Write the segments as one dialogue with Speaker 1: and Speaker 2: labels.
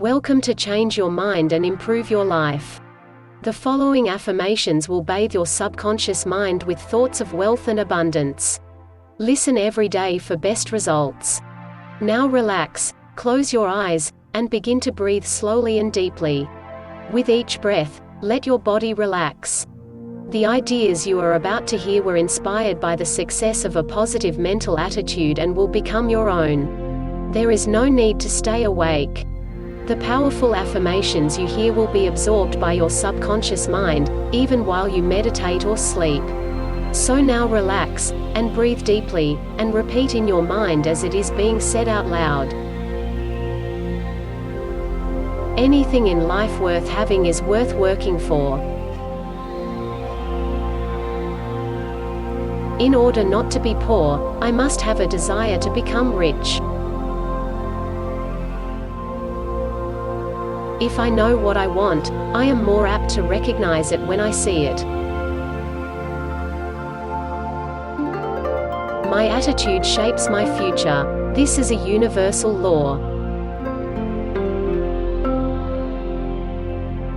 Speaker 1: Welcome to change your mind and improve your life. The following affirmations will bathe your subconscious mind with thoughts of wealth and abundance. Listen every day for best results. Now relax, close your eyes, and begin to breathe slowly and deeply. With each breath, let your body relax. The ideas you are about to hear were inspired by the success of a positive mental attitude and will become your own. There is no need to stay awake. The powerful affirmations you hear will be absorbed by your subconscious mind, even while you meditate or sleep. So now relax, and breathe deeply, and repeat in your mind as it is being said out loud. Anything in life worth having is worth working for. In order not to be poor, I must have a desire to become rich. If I know what I want, I am more apt to recognize it when I see it. My attitude shapes my future. This is a universal law.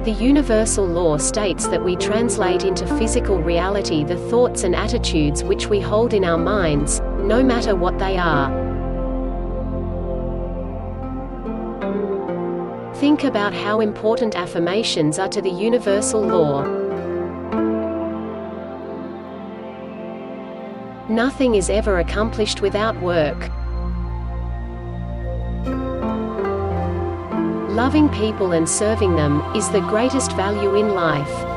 Speaker 1: The universal law states that we translate into physical reality the thoughts and attitudes which we hold in our minds, no matter what they are. Think about how important affirmations are to the universal law. Nothing is ever accomplished without work. Loving people and serving them is the greatest value in life.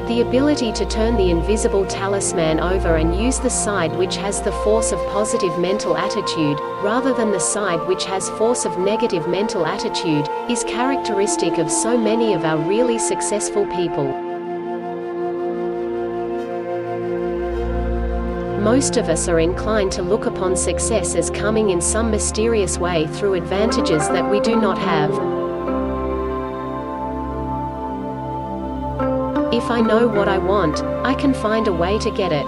Speaker 1: The ability to turn the invisible talisman over and use the side which has the force of positive mental attitude, rather than the side which has force of negative mental attitude, is characteristic of so many of our really successful people. Most of us are inclined to look upon success as coming in some mysterious way through advantages that we do not have. If I know what I want, I can find a way to get it.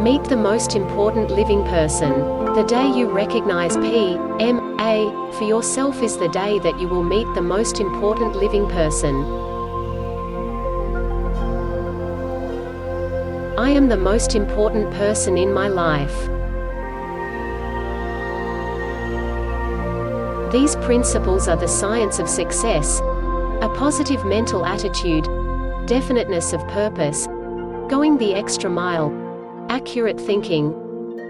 Speaker 1: Meet the most important living person. The day you recognize PMA for yourself is the day that you will meet the most important living person. I am the most important person in my life. These principles are the science of success: a positive mental attitude, definiteness of purpose, going the extra mile, accurate thinking,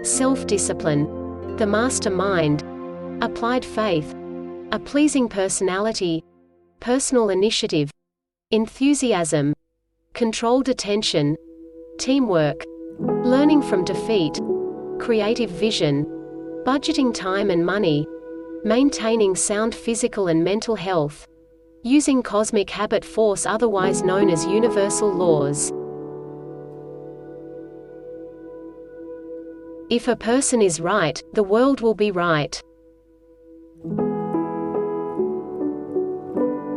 Speaker 1: self-discipline, the master mind, applied faith, a pleasing personality, personal initiative, enthusiasm, controlled attention, teamwork, learning from defeat, creative vision, budgeting time and money, maintaining sound physical and mental health, using cosmic habit force otherwise known as universal laws. If a person is right, the world will be right.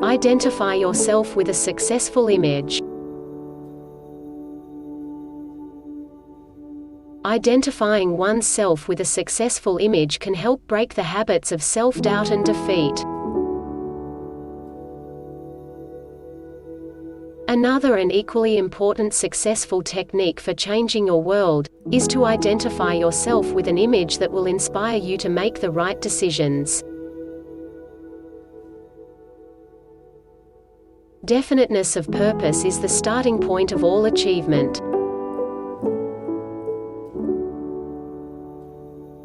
Speaker 1: Identify yourself with a successful image. Identifying oneself with a successful image can help break the habits of self-doubt and defeat. Another and equally important successful technique for changing your world is to identify yourself with an image that will inspire you to make the right decisions. Definiteness of purpose is the starting point of all achievement.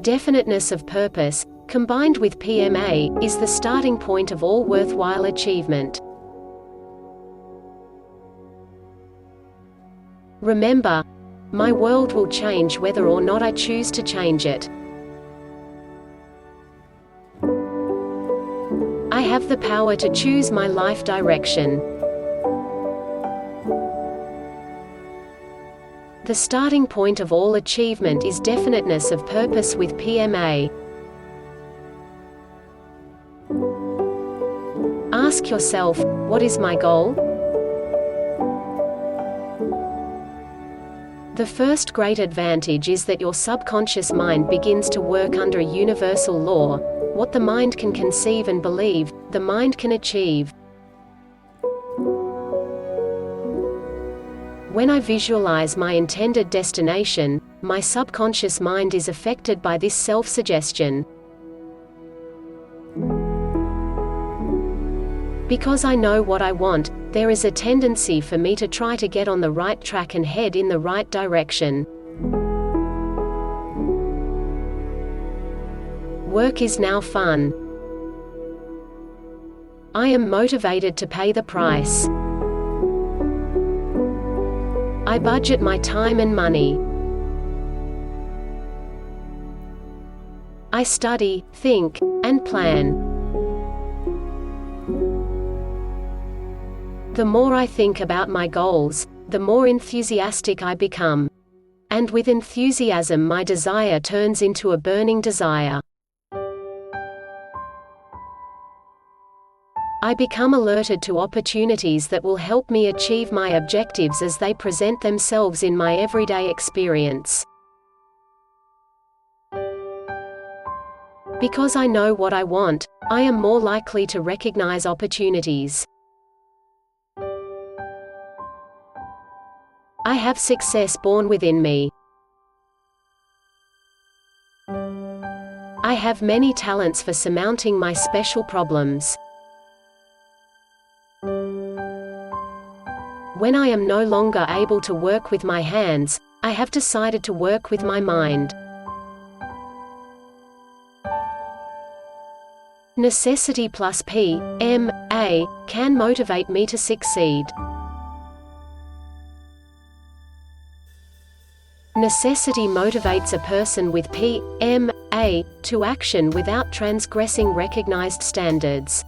Speaker 1: Definiteness of purpose, combined with PMA, is the starting point of all worthwhile achievement. Remember, my world will change whether or not I choose to change it. I have the power to choose my life direction. The starting point of all achievement is definiteness of purpose with PMA. Ask yourself, what is my goal? The first great advantage is that your subconscious mind begins to work under a universal law: what the mind can conceive and believe, the mind can achieve. When I visualize my intended destination, my subconscious mind is affected by this self-suggestion. Because I know what I want, there is a tendency for me to try to get on the right track and head in the right direction. Work is now fun. I am motivated to pay the price. I budget my time and money. I study, think, and plan. The more I think about my goals, the more enthusiastic I become. And with enthusiasm, my desire turns into a burning desire. I become alerted to opportunities that will help me achieve my objectives as they present themselves in my everyday experience. Because I know what I want, I am more likely to recognize opportunities. I have success born within me. I have many talents for surmounting my special problems. When I am no longer able to work with my hands, I have decided to work with my mind. Necessity plus P.M.A. can motivate me to succeed. Necessity motivates a person with P.M.A. to action without transgressing recognized standards.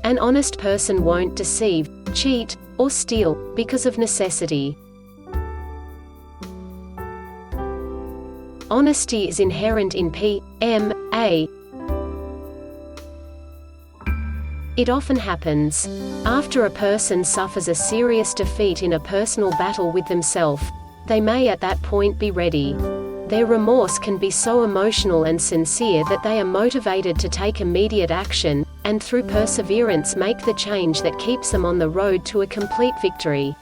Speaker 1: An honest person won't deceive, cheat, or steal, because of necessity. Honesty is inherent in P.M.A. It often happens after a person suffers a serious defeat in a personal battle with themselves. They may at that point be ready. Their remorse can be so emotional and sincere that they are motivated to take immediate action, and through perseverance make the change that keeps them on the road to a complete victory.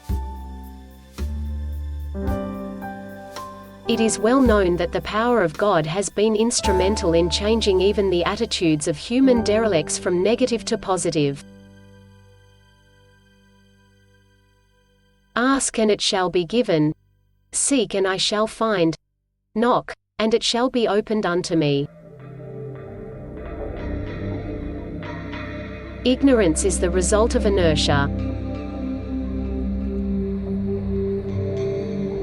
Speaker 1: It is well known that the power of God has been instrumental in changing even the attitudes of human derelicts from negative to positive. Ask and it shall be given. Seek and I shall find. Knock, and it shall be opened unto me. Ignorance is the result of inertia.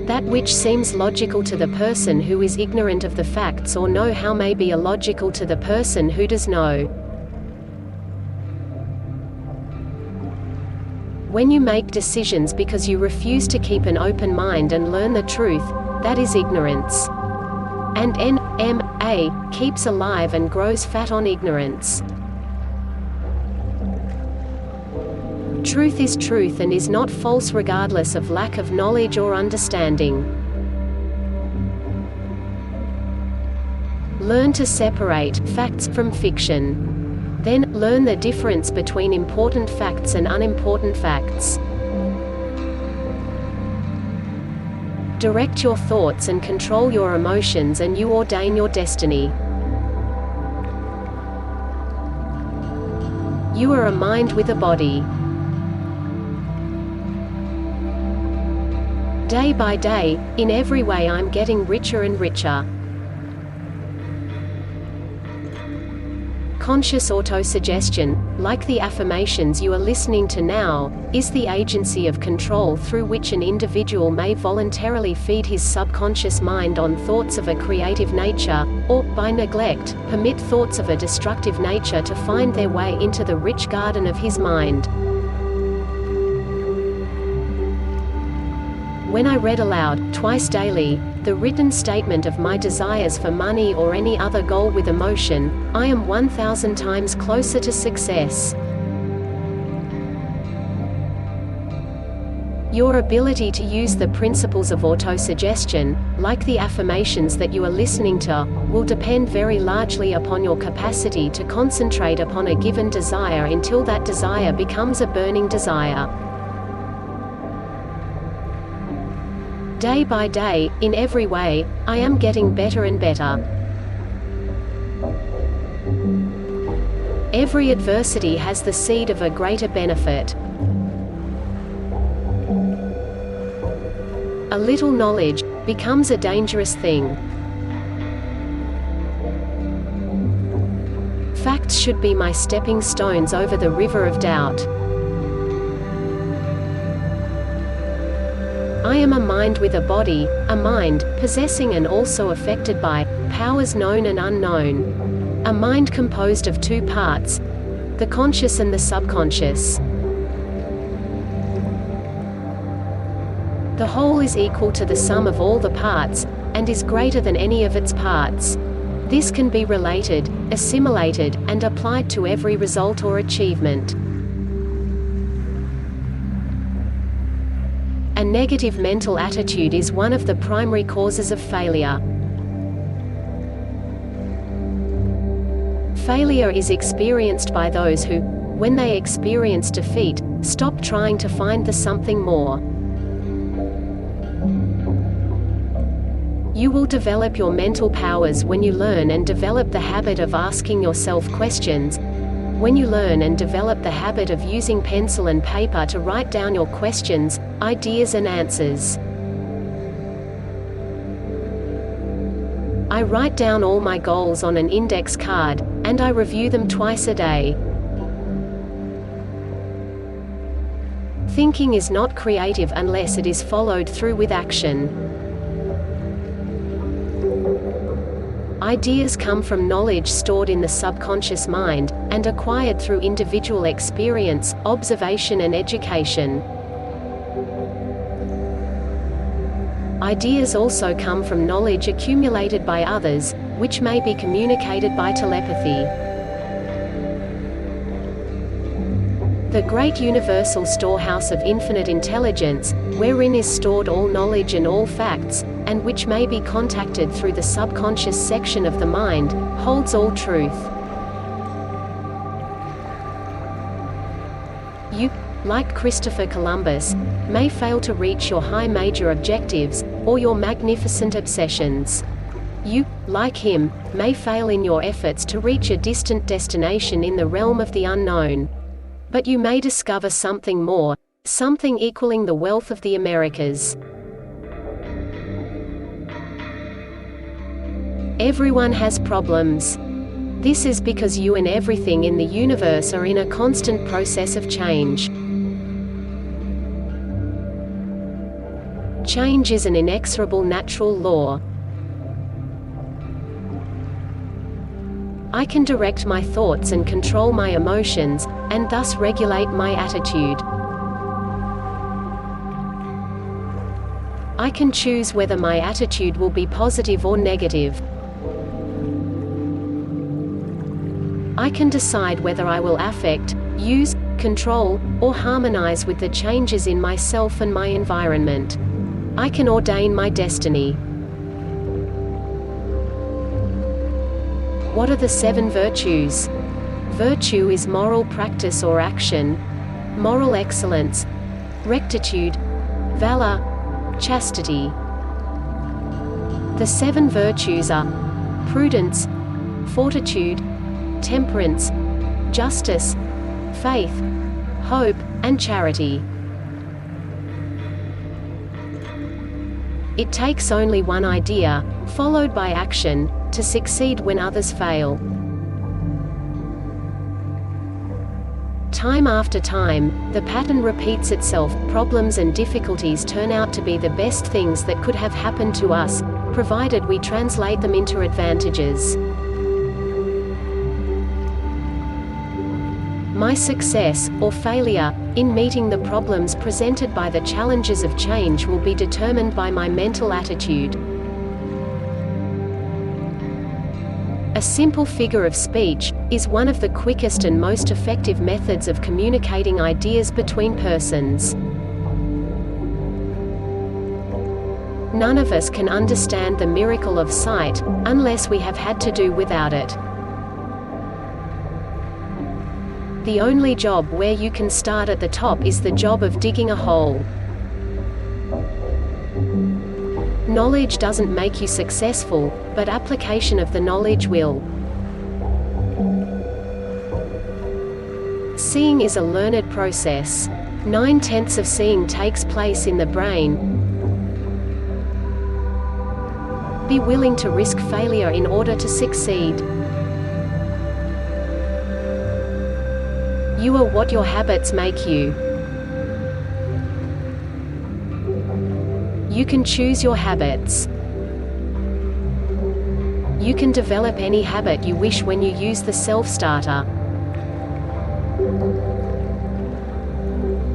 Speaker 1: That which seems logical to the person who is ignorant of the facts or know-how may be illogical to the person who does know. When you make decisions because you refuse to keep an open mind and learn the truth, that is ignorance. And NMA keeps alive and grows fat on ignorance. Truth is truth and is not false regardless of lack of knowledge or understanding. Learn to separate facts from fiction. Then, learn the difference between important facts and unimportant facts. Direct your thoughts and control your emotions and you ordain your destiny. You are a mind with a body. Day by day, in every way I'm getting richer and richer. Conscious autosuggestion, like the affirmations you are listening to now, is the agency of control through which an individual may voluntarily feed his subconscious mind on thoughts of a creative nature, or, by neglect, permit thoughts of a destructive nature to find their way into the rich garden of his mind. When I read aloud, twice daily, the written statement of my desires for money or any other goal with emotion, I am 1,000 times closer to success. Your ability to use the principles of autosuggestion, like the affirmations that you are listening to, will depend very largely upon your capacity to concentrate upon a given desire until that desire becomes a burning desire. Day by day, in every way, I am getting better and better. Every adversity has the seed of a greater benefit. A little knowledge becomes a dangerous thing. Facts should be my stepping stones over the river of doubt. I am a mind with a body, a mind, possessing and also affected by powers known and unknown. A mind composed of two parts, the conscious and the subconscious. The whole is equal to the sum of all the parts, and is greater than any of its parts. This can be related, assimilated, and applied to every result or achievement. A negative mental attitude is one of the primary causes of failure. Failure is experienced by those who, when they experience defeat, stop trying to find the something more. You will develop your mental powers when you learn and develop the habit of asking yourself questions, when you learn and develop the habit of using pencil and paper to write down your questions, ideas and answers. I write down all my goals on an index card, and I review them twice a day. Thinking is not creative unless it is followed through with action. Ideas come from knowledge stored in the subconscious mind, and acquired through individual experience, observation and education. Ideas also come from knowledge accumulated by others, which may be communicated by telepathy. The great universal storehouse of infinite intelligence, wherein is stored all knowledge and all facts, and which may be contacted through the subconscious section of the mind, holds all truth. You, like Christopher Columbus, may fail to reach your high major objectives, or your magnificent obsessions. You, like him, may fail in your efforts to reach a distant destination in the realm of the unknown. But you may discover something more, something equaling the wealth of the Americas. Everyone has problems. This is because you and everything in the universe are in a constant process of change. Change is an inexorable natural law. I can direct my thoughts and control my emotions, and thus regulate my attitude. I can choose whether my attitude will be positive or negative. I can decide whether I will affect, use, control, or harmonize with the changes in myself and my environment. I can ordain my destiny. What are the 7 virtues? Virtue is moral practice or action, moral excellence, rectitude, valor, chastity. The 7 virtues are prudence, fortitude, temperance, justice, faith, hope, and charity. It takes only one idea, followed by action, to succeed when others fail. Time after time, the pattern repeats itself. Problems and difficulties turn out to be the best things that could have happened to us, provided we translate them into advantages. My success, or failure, in meeting the problems presented by the challenges of change will be determined by my mental attitude. A simple figure of speech is one of the quickest and most effective methods of communicating ideas between persons. None of us can understand the miracle of sight, unless we have had to do without it. The only job where you can start at the top is the job of digging a hole. Knowledge doesn't make you successful, but application of the knowledge will. Seeing is a learned process. 9/10 of seeing takes place in the brain. Be willing to risk failure in order to succeed. You are what your habits make you. You can choose your habits. You can develop any habit you wish when you use the self-starter.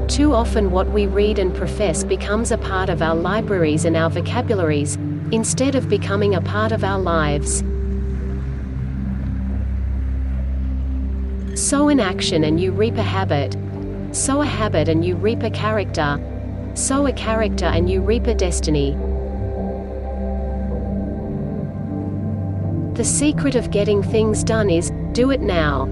Speaker 1: Too often what we read and profess becomes a part of our libraries and our vocabularies, instead of becoming a part of our lives. Sow an action and you reap a habit. Sow a habit and you reap a character. Sow a character and you reap a destiny. The secret of getting things done is, do it now.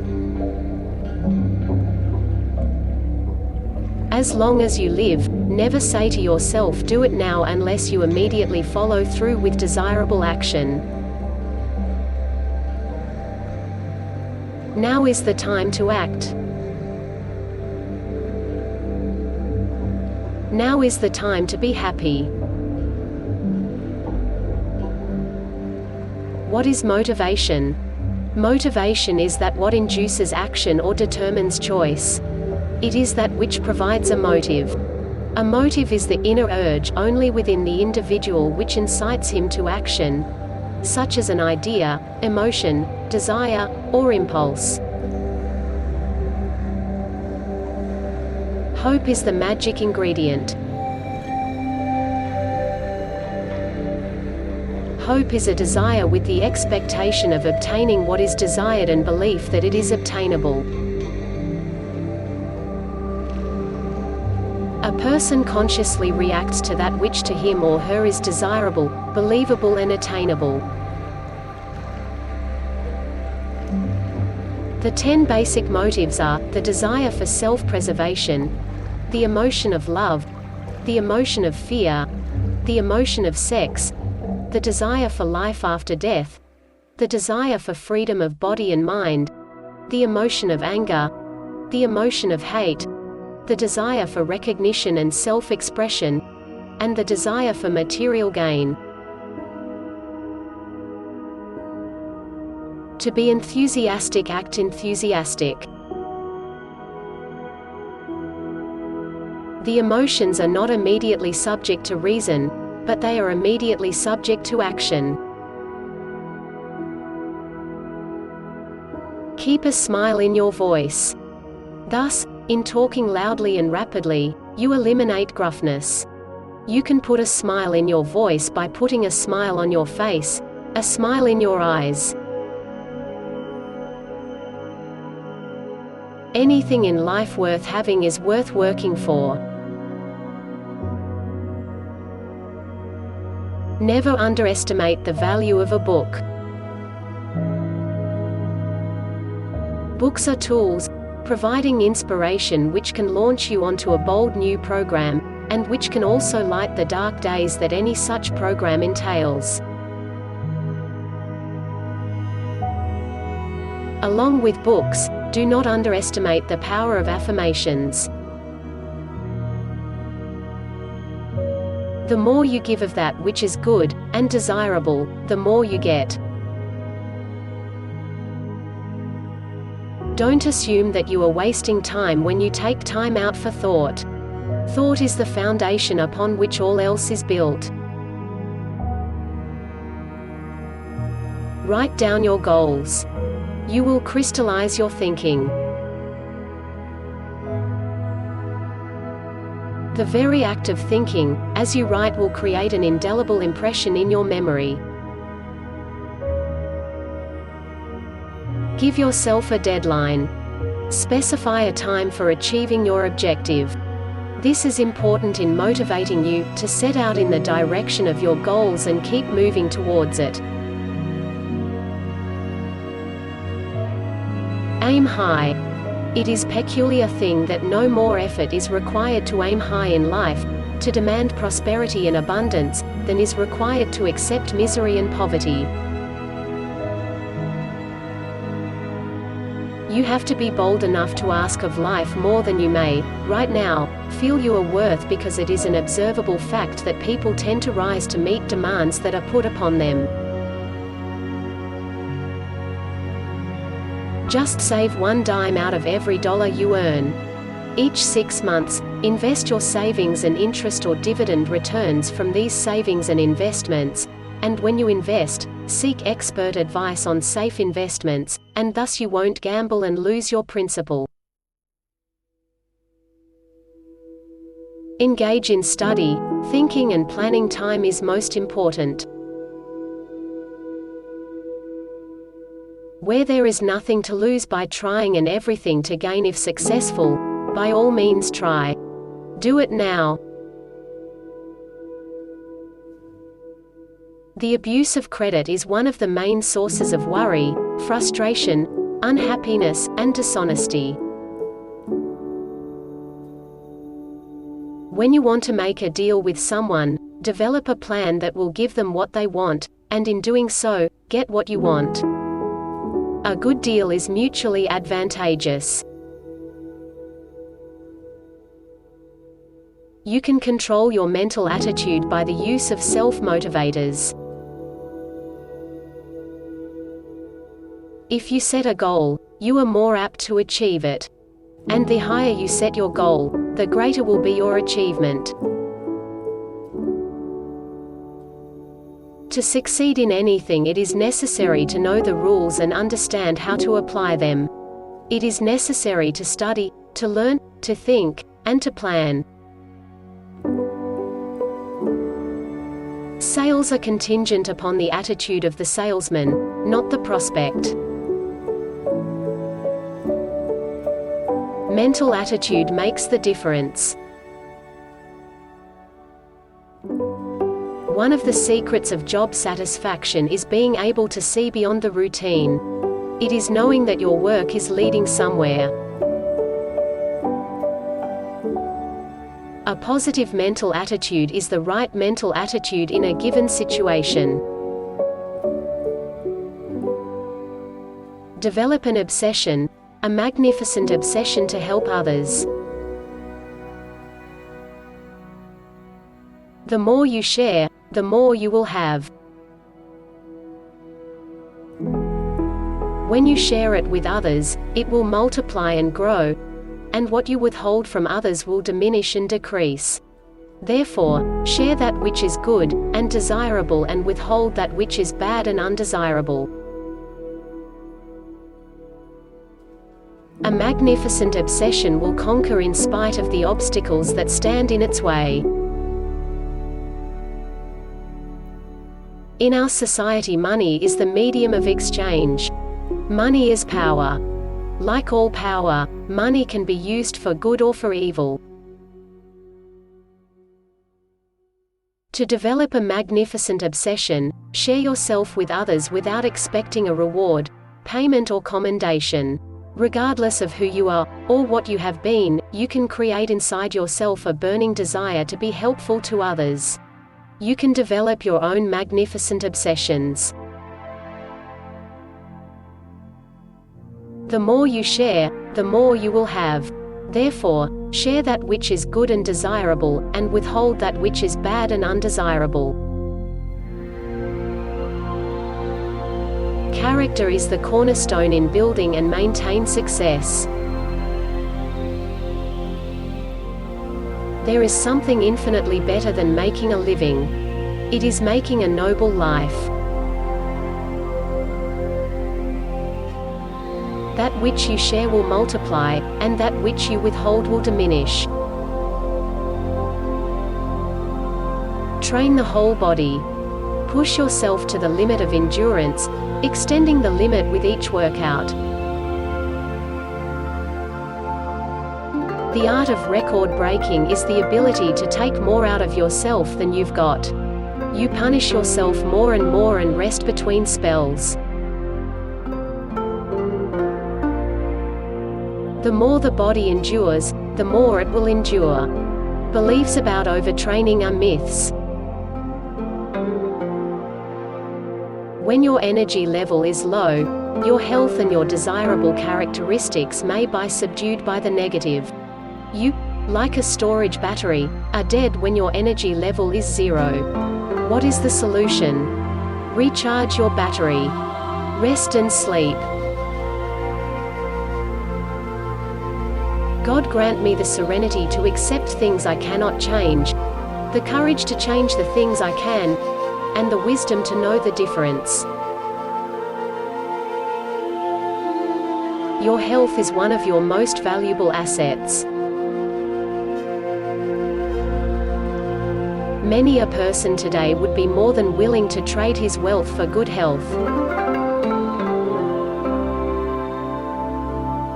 Speaker 1: As long as you live, never say to yourself do it now unless you immediately follow through with desirable action. Now is the time to act. Now is the time to be happy. What is motivation? Motivation is that what induces action or determines choice. It is that which provides a motive. A motive is the inner urge only within the individual which incites him to action, such as an idea, emotion, desire, or impulse. Hope is the magic ingredient. Hope is a desire with the expectation of obtaining what is desired and belief that it is obtainable. A person consciously reacts to that which to him or her is desirable, believable and attainable. The 10 basic motives are, the desire for self-preservation, the emotion of love, the emotion of fear, the emotion of sex, the desire for life after death, the desire for freedom of body and mind, the emotion of anger, the emotion of hate, the desire for recognition and self-expression, and the desire for material gain. To be enthusiastic, act enthusiastic. The emotions are not immediately subject to reason, but they are immediately subject to action. Keep a smile in your voice. Thus, in talking loudly and rapidly, you eliminate gruffness. You can put a smile in your voice by putting a smile on your face, a smile in your eyes. Anything in life worth having is worth working for. Never underestimate the value of a book. Books are tools, providing inspiration which can launch you onto a bold new program, and which can also light the dark days that any such program entails. Along with books, do not underestimate the power of affirmations. The more you give of that which is good and desirable, the more you get. Don't assume that you are wasting time when you take time out for thought. Thought is the foundation upon which all else is built. Write down your goals. You will crystallize your thinking. The very act of thinking, as you write, will create an indelible impression in your memory. Give yourself a deadline. Specify a time for achieving your objective. This is important in motivating you to set out in the direction of your goals and keep moving towards it. Aim high. It is a peculiar thing that no more effort is required to aim high in life, to demand prosperity and abundance, than is required to accept misery and poverty. You have to be bold enough to ask of life more than you may, right now, feel you are worth, because it is an observable fact that people tend to rise to meet demands that are put upon them. Just save 1 dime out of every dollar you earn. Each 6 months, invest your savings and interest or dividend returns from these savings and investments, and when you invest, seek expert advice on safe investments, and thus you won't gamble and lose your principal. Engage in study, thinking and planning. Time is most important. Where there is nothing to lose by trying and everything to gain if successful, by all means try. Do it now. The abuse of credit is one of the main sources of worry, frustration, unhappiness, and dishonesty. When you want to make a deal with someone, develop a plan that will give them what they want, and in doing so, get what you want. A good deal is mutually advantageous. You can control your mental attitude by the use of self-motivators. If you set a goal, you are more apt to achieve it. And the higher you set your goal, the greater will be your achievement. To succeed in anything, it is necessary to know the rules and understand how to apply them. It is necessary to study, to learn, to think, and to plan. Sales are contingent upon the attitude of the salesman, not the prospect. Mental attitude makes the difference. One of the secrets of job satisfaction is being able to see beyond the routine. It is knowing that your work is leading somewhere. A positive mental attitude is the right mental attitude in a given situation. Develop an obsession, a magnificent obsession to help others. The more you share, the more you will have. When you share it with others, it will multiply and grow, and what you withhold from others will diminish and decrease. Therefore, share that which is good and desirable and withhold that which is bad and undesirable. A magnificent obsession will conquer in spite of the obstacles that stand in its way. In our society, money is the medium of exchange. Money is power. Like all power, money can be used for good or for evil. To develop a magnificent obsession, share yourself with others without expecting a reward, payment or commendation. Regardless of who you are, or what you have been, you can create inside yourself a burning desire to be helpful to others. You can develop your own magnificent obsessions. The more you share, the more you will have. Therefore, share that which is good and desirable, and withhold that which is bad and undesirable. Character is the cornerstone in building and maintain success. There is something infinitely better than making a living. It is making a noble life. That which you share will multiply, and that which you withhold will diminish. Train the whole body. Push yourself to the limit of endurance, extending the limit with each workout. The art of record breaking is the ability to take more out of yourself than you've got. You punish yourself more and rest between spells. The more the body endures, the more it will endure. Beliefs about overtraining are myths. When your energy level is low, your health and your desirable characteristics may be subdued by the negative. You, like a storage battery, are dead when your energy level is zero. What is the solution? Recharge your battery. Rest and sleep. God grant me the serenity to accept things I cannot change, the courage to change the things I can, and the wisdom to know the difference. Your health is one of your most valuable assets. Many a person today would be more than willing to trade his wealth for good health.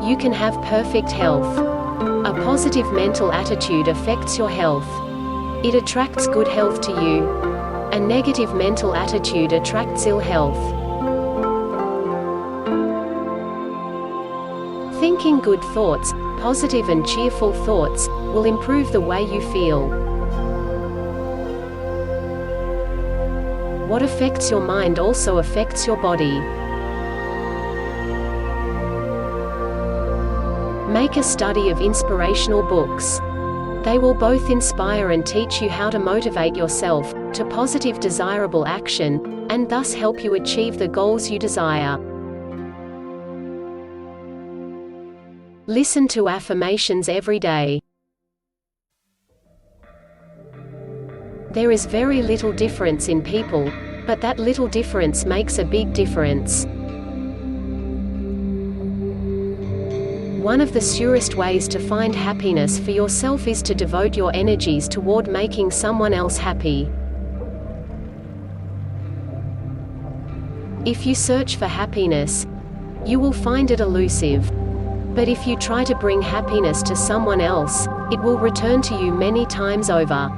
Speaker 1: You can have perfect health. A positive mental attitude affects your health. It attracts good health to you. A negative mental attitude attracts ill health. Thinking good thoughts, positive and cheerful thoughts, will improve the way you feel. What affects your mind also affects your body. Make a study of inspirational books. They will both inspire and teach you how to motivate yourself to positive desirable action, and thus help you achieve the goals you desire. Listen to affirmations every day. There is very little difference in people, but that little difference makes a big difference. One of the surest ways to find happiness for yourself is to devote your energies toward making someone else happy. If you search for happiness, you will find it elusive. But if you try to bring happiness to someone else, it will return to you many times over.